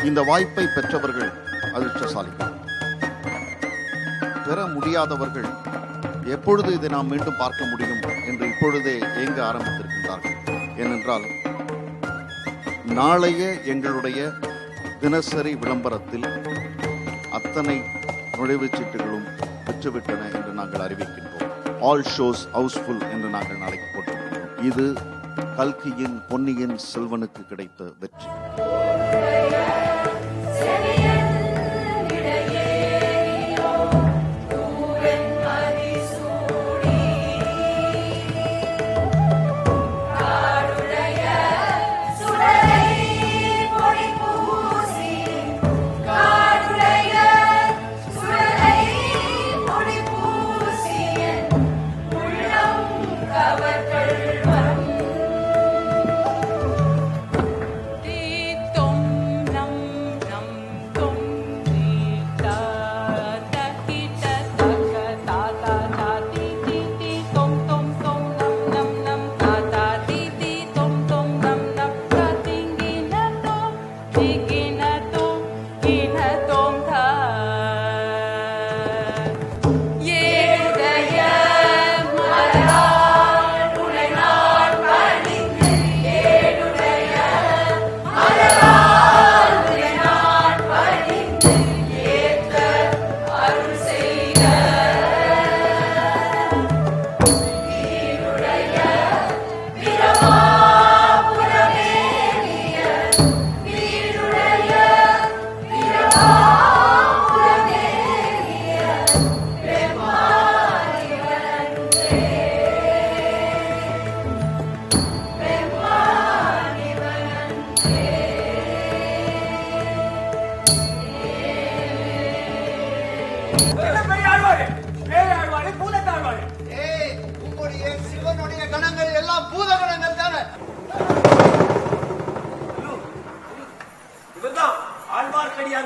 இந்த வாய்ப்பை பெற்றவர்கள் அதிர்ஷ்டசாலிகள். பெற முடியாதவர்கள் எப்பொழுது இதை நாம் மீண்டும் பார்க்க முடியும் என்று இப்பொழுதே ஏங்க ஆரம்பித்திருக்கின்றார்கள். ஏனென்றால் நாளைய எங்களுடைய தினசரி விளம்பரத்தில் அத்தனை நுழைவுச் சீட்டுகளும் விற்றுவிட்டன என்று நாங்கள் அறிவிக்கின்றோம். ஆல் ஷோஸ் ஹவுஸ்ஃபுல் என்று நாங்கள் நாளைக்கு போட்டிருக்கிறோம். இது கல்கியின் பொன்னியின் செல்வனுக்கு கிடைத்த வெற்றி.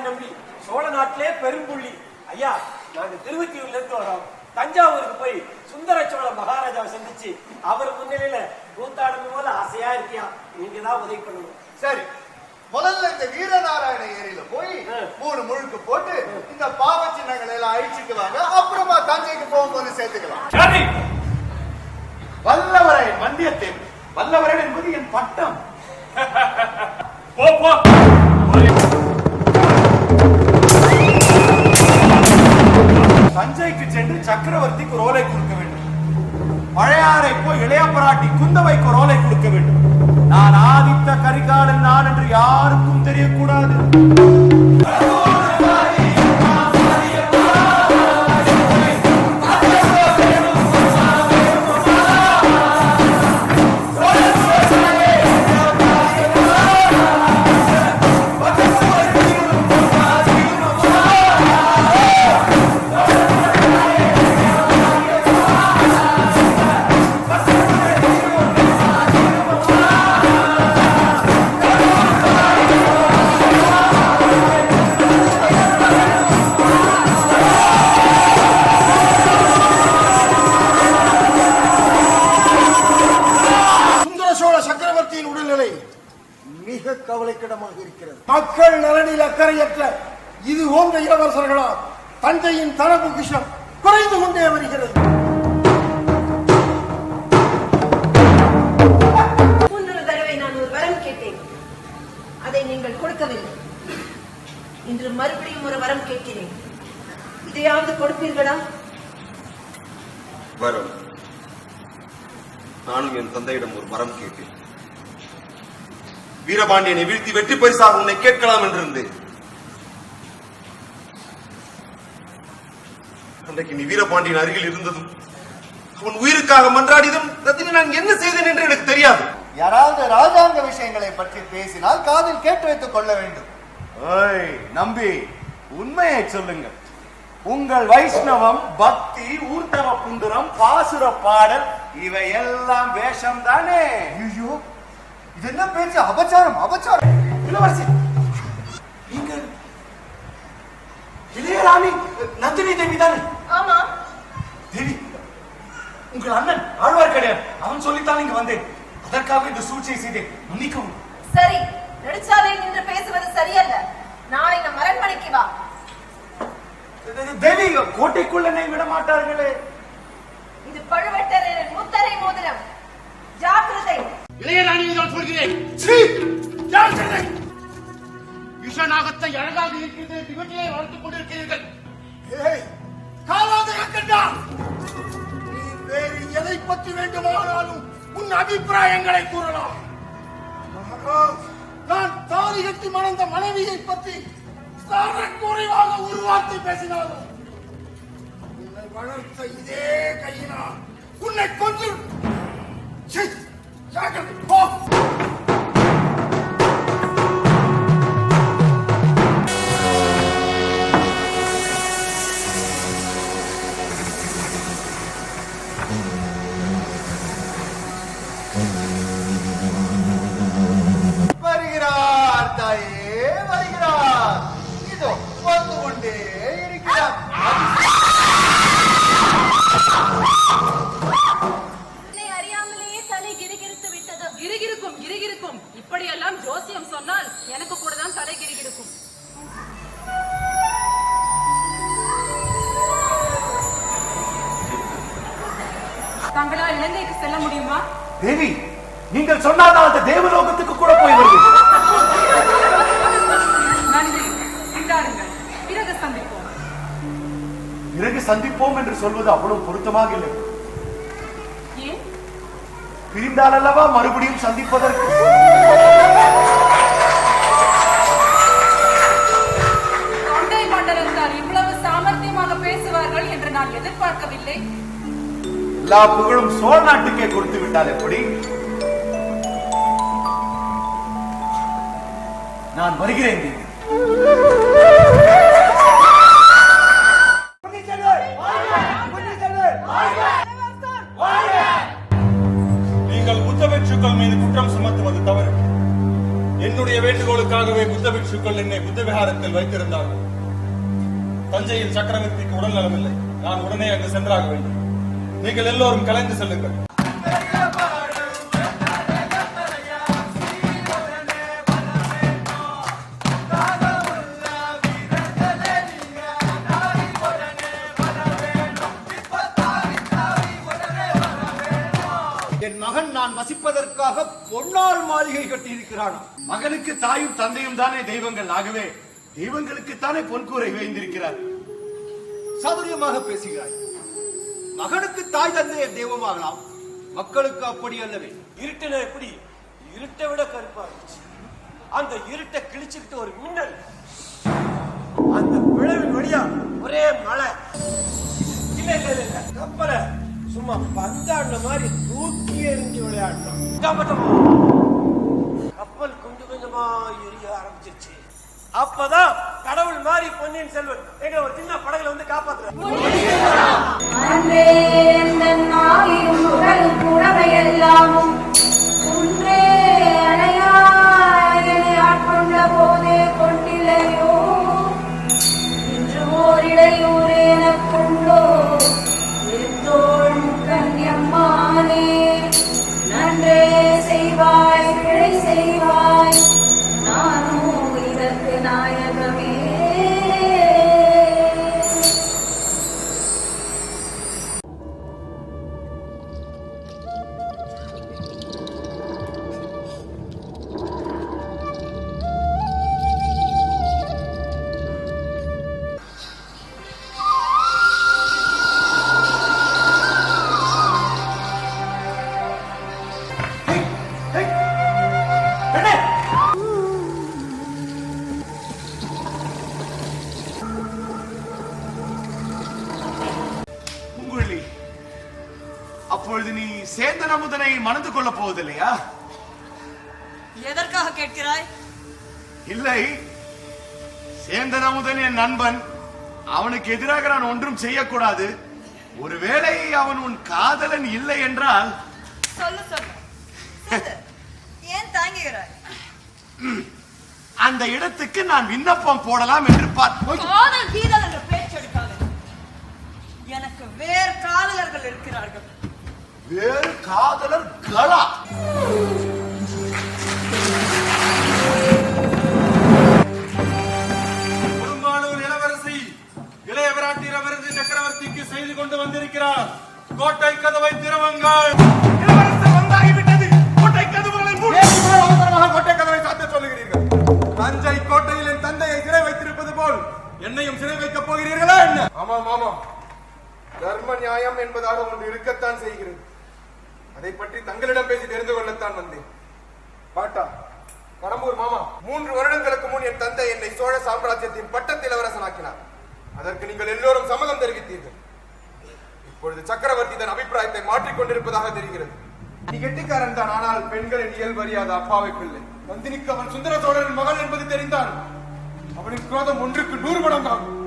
நம்பி சோழ நாட்டிலே பெரும்புள்ளி ஐயா. நாங்க திருவத்தியூர்ல இருந்து வரோம். தஞ்சாவூருக்கு போய் சுந்தர சோழ மகாராஜாவை சந்திச்சு அவர் முன்னிலையில கூத்தாடும் போது ஆசையா இருக்கியா. நீங்க தான் உதவி பண்ணணும். சரி, முதல்ல இந்த வீரநாராயண ஏரியில போய் 3 முழுக்கு போட்டு இந்த பாவ சின்னங்களை எல்லாம் அழிச்சுட்டு வாங்க. அப்புறமா தஞ்சைக்கு போகும்போது சேர்த்துக்கலாம். வல்லவரை வந்தியத்தேன். வல்லவரன் என்பது என் பட்டம். தஞ்சைக்கு சென்று சக்கரவர்த்திக்கு ஒரு ஓலை கொடுக்க வேண்டும். பழையாறை போய் இளைய பிராட்டி குந்தவைக்கு ஒரு ஓலை கொடுக்க வேண்டும். நான் ஆதித்த கரிகாலன் நான் என்று யாருக்கும் தெரியக்கூடாது. மிக கவலைக்கிடமாக இருக்கிறது. மக்கள் நலனில் அக்கறையற்ற இது போன்ற இளவரசர்களால் தஞ்சையின் தனபொக்கிஷம் குறைந்து கொண்டே வருகிறது. மூன்று தடவை நான் ஒரு வரம் கேட்டேன், அதை நீங்கள் கொடுக்கவில்லை. இன்று மறுபடியும் ஒரு வரம் கேட்கிறேன், இதையாவது கொடுப்பீர்களா? வரம்? நானும் என் தந்தையிடம் ஒரு வரம் கேட்டேன். வீரபாண்டியனை வீழ்த்தி வெற்றி பரிசாக உன்னை கேட்கலாம் என்றிருந்தேன். அன்றைக்கு நீ வீரபாண்டியன் அருகில் இருந்ததும் அவன் உயிருக்காக மன்றாடியதும் ரத்தினி நான் என்ன செய்தேன் என்று எனக்கு தெரியாது. யாராவது ராஜாங்க விஷயங்களை பற்றி பேசினால் காதில் கேட்டு வைத்துக் கொள்ள வேண்டும். நம்பி, உண்மையை சொல்லுங்கள். உங்கள் வைஷ்ணவம், பக்தி, ஊர்த்தவ புண்டுரம், பாசுர பாடல் இவை எல்லாம் வேஷம் தானே? ஐயோ, இது என்ன பேச்சு? அபச்சாரம், அபச்சாரம். இளவரசி, நீங்கள் இளையராணி நந்தினி தேவி தானே? ஆமா தேவி, உங்கள் அண்ணன் ஆழ்வார்க்கடியான் அவன் சொல்லித்தான் இங்கு வந்தேன். அதற்காக இந்த சூழ்ச்சியை செய்தேன், மன்னிக்கவும். சரி, நெடுச்சாலையில் நின்று பேசுவது சரியல்ல. நாளை நம் அரண்மனைக்கு வா. தேவி, கோட்டைக்குள்ள என்னை விட மாட்டார்களே. இது பழுவேட்டரையரின் முத்தரை மோதிரம். ஜாக்கிரதை. இளையராணியை நான் சொல்கிறேன். விஷநாகத்தை அழகாக இருக்கிறது, வீட்டிலே வளர்த்துக் கொண்டிருக்கிறீர்கள். நீ வேறு எதை பற்றி வேண்டுமானாலும் உன் அபிப்பிராயங்களை கூறலாம். நான் தாலி கட்டி மணந்த மனைவியை பற்றி குறைவாக ஒரு வார்த்தை பேசினாலும் உன்னை வளர்த்த இதே கையினால் உன்னை கொன்று போ. வருகிறார் தாயே, வருகிறார். இதோ வந்து கொண்டே இருக்கிறார். அறியாமலேயே தலை கிரிகிரித்து விட்டது. கிரிகிருக்கும் கிரிகிருக்கும். இப்படியெல்லாம் ஜோசியம் சொன்னால் எனக்கு கூட தான் தலை கிரிகிருக்கும். தங்களால் இலங்கைக்கு செல்ல முடியுமா? தேவி, நீங்கள் சொன்னால் அந்த தேவலோகத்துக்கு கூட போய் வருவேன். நன்றி. இந்தாருங்கள். பிறகு சந்திப்போம். பிறகு சந்திப்போம் என்று சொல்வது அவ்வளவு பொருத்தமாக இல்லை. ஏன்? பிரிந்தால் அல்லவா மறுபடியும் சந்திப்பதற்கு. தொண்டை மண்டலத்தால் இவ்வளவு சாமர்த்தியமாக பேசுவார்கள் என்று நான் எதிர்பார்க்கவில்லை. எல்லா புகழும் சோழ நாட்டுக்கே கொடுத்து விட்டால் எப்படி? நான் வருகிறேன். நீங்கள் புத்த பிட்சுக்கள் மீது குற்றம் சுமத்துவது தவறு. என்னுடைய வேண்டுகோளுக்காகவே புத்த பிட்சுக்கள் என்னை புத்த விஹாரத்தில் வைத்திருந்தார்கள். தஞ்சையில் சக்கரவர்த்திக்கு உடல் நலமில்லை. நான் உடனே அங்கு சென்றாக வேண்டும். நீங்கள் எல்லோரும் கலைந்து செல்லுங்கள். என் மகன் நான் வசிப்பதற்காக பொன்னால் மாளிகை கட்டியிருக்கிறான். மகனுக்கு தாயும் தந்தையும் தானே தெய்வங்கள். ஆகவே தெய்வங்களுக்கு தானே பொன்கூரை வைத்திருக்கிறார். சௌகரியமாக பேசுகிறாய். மகனுக்கு தாய் தந்தைய தெய்வமாகலாம், மக்களுக்கு அப்படி அல்லவே. இருட்டுல எப்படி இருட்டை விட கருப்பா இருந்துச்சு. அந்த இருட்டை கிழிச்சுக்கிட்டு ஒரு மின்னல், அந்த விளைவின் வழியா ஒரே மழை. இல்ல இல்ல இல்ல, கப்பலை சும்மா பந்தாண்ட மாதிரி தூக்கி எறிஞ்சு விளையாடணும். கப்பல் கொஞ்சம் கொஞ்சமா எரிய ஆரம்பிச்சிருச்சு. அப்பதான் கடவுள் மாதிரி பொன்னியின் செல்வன் எங்க ஒரு சின்ன படகுல வந்து காப்பாத்துறாரு. போதே கொண்டிலையோ இன்று ஓரிடையூர் எனக்குண்டோ இருந்தோள் கன்யம்மானே. நன்றே செய்வாய் பிழை செய்வாய், நானும் இதற்கு நாயகமே. அப்பொழுது நீ சேந்தன் அமுதனை மணந்து கொள்ள போவதில்லையா? எதற்காக கேட்கிறாய்? இல்லை, சேந்தன் அமுதன் என் நண்பன். அவனுக்கு எதிராக நான் ஒன்றும் செய்யக்கூடாது. ஒருவேளை அவன் உன் காதலன் இல்லை என்றால் சொல்லு சொல்லு. ஏன் தாங்குகிறாய்? அந்த இடத்துக்கு நான் விண்ணப்பம் போடலாம் என்று காதல் கீதல் என்ற பேச்செடுக்காது. எனக்கு வேறு காதலர்கள் இருக்கிறார்கள். வேறு காதலர்களா? ஒன்று இருக்கத்தான் செய்கிறது. அதை பற்றி தங்களிடம் பேசி தெரிந்து கொள்ளத்தான் வந்தேன். பாட்டா, கடம்பூர் மாமா, 3 வருடங்களுக்கு முன் என் தந்தை என்னை சோழ சாம்ராஜ்யத்தின் பட்டத்து இளவரசனாக்கினார். அதற்கு நீங்கள் எல்லோரும் சம்மதம் தெரிவித்தீர்கள். இப்பொழுது சக்கரவர்த்தி தன் அபிப்பிராயத்தை மாற்றிக் கொண்டிருப்பதாக தெரிகிறது. நீ கெட்டிக்காரன் தான், ஆனால் பெண்களின் இயல்பு அறியாத அப்பாவை பிள்ளை. நந்தினிக்கு அவன் சுந்தர சோழரின் மகள் என்பது தெரிந்தால் அவனின் குரோதம் 1க்கு 100 மடங்காகும்.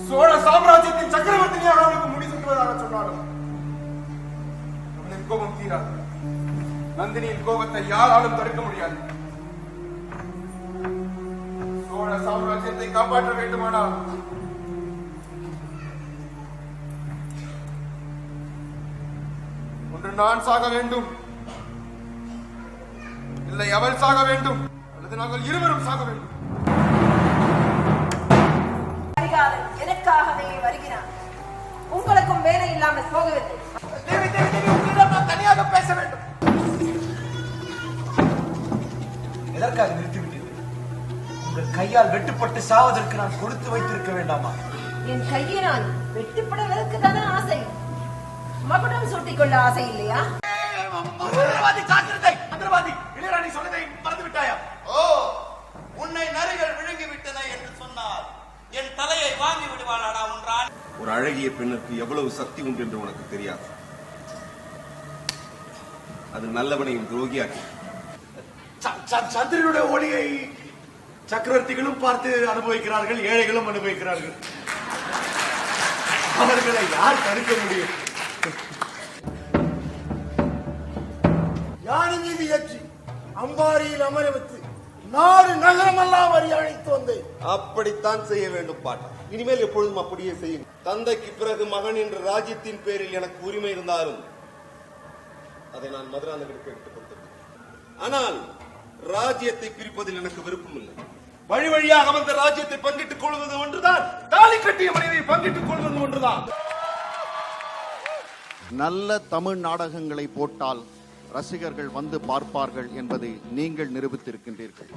சோழ சாம்ராஜ்யத்தின் சக்கரவர்த்தினியாக அவனுக்கு முடிசூட்டுவதாக சொன்னாலும் அவனின் கோபம் தீராது. நந்தினியின் கோபத்தை யாராலும் தடுக்க முடியாது. சோழ சாம்ராஜ்யத்தை காப்பாற்ற வேண்டுமானால் ஒன்று நான் சாக வேண்டும், இல்லை அவள் சாக வேண்டும், அல்லது நாங்கள் இருவரும் சாக வேண்டும். எனக்காகவே வருகிறான். உங்களுக்கும் வேலை இல்லாமல் போகவில்லை. தேவி தேவி தேவி, உங்களிடம் நான் தனியாக பேச வேண்டும். எதற்காக நிறுத்திவிட்டீர்கள்? உங்கள் கையால் வெட்டுப்பட்டு சாவதற்கு நான் கொடுத்து வைத்திருக்க வேண்டாமா? என் கையினால் வெட்டுப்படவதற்கு தானே ஆசை, மகுடம் சூட்டிக் கொள்ள ஆசை இல்லையா? மந்திரவாதி ஜாக்கிரதை! மந்திரவாதி, இளையராணி சொன்னதை மறந்து விட்டாயா? ஓ, உன்னை நரிகள் விழுங்கி விட்டன என்று சொன்னால் என் தலையை வாங்கி விடுவாளா உன்றான்? ஒரு அழகிய பெண்ணுக்கு எவ்வளவு சக்தி உண்டு என்று உனக்கு தெரியாது. அது நல்லவனையும் துரோகியாக்கி. சந்திரனுடைய ஒளியை சக்கரவர்த்திகளும் பார்த்து அனுபவிக்கிறார்கள், ஏழைகளும் அனுபவிக்கிறார்கள். அவர்களை யார் தடுக்க முடியும்? யானை மீது ஏற்றி அம்பாரியில் அமர வைத்து நாடு நகரமெல்லாம் வரி அழைத்து வந்தேன். அப்படித்தான் செய்ய வேண்டும் பாட்டா. இனிமேல் எப்பொழுதும் அப்படியே செய்யும். தந்தைக்கு பிறகு மகன் என்ற ராஜ்யத்தின் பேரில் எனக்கு உரிமை இருந்தாலும் அதை நான் மதுராந்தகருக்கு எடுத்துக் கொடுத்தேன். ஆனால் ராஜ்யத்தை பிரிப்பதில் எனக்கு விருப்பம் இல்லை. வழி வழியாக வந்த ராஜ்யத்தை பங்கிட்டுக் கொள்வது ஒன்றுதான், தாலி கட்டிய மனைவியை பங்கிட்டுக் கொள்வது ஒன்றுதான். நல்ல தமிழ் நாடகங்களை போட்டால் ரசிகர்கள் வந்து பார்ப்பார்கள் என்பதை நீங்கள் நிரூபித்திருக்கின்றீர்கள்.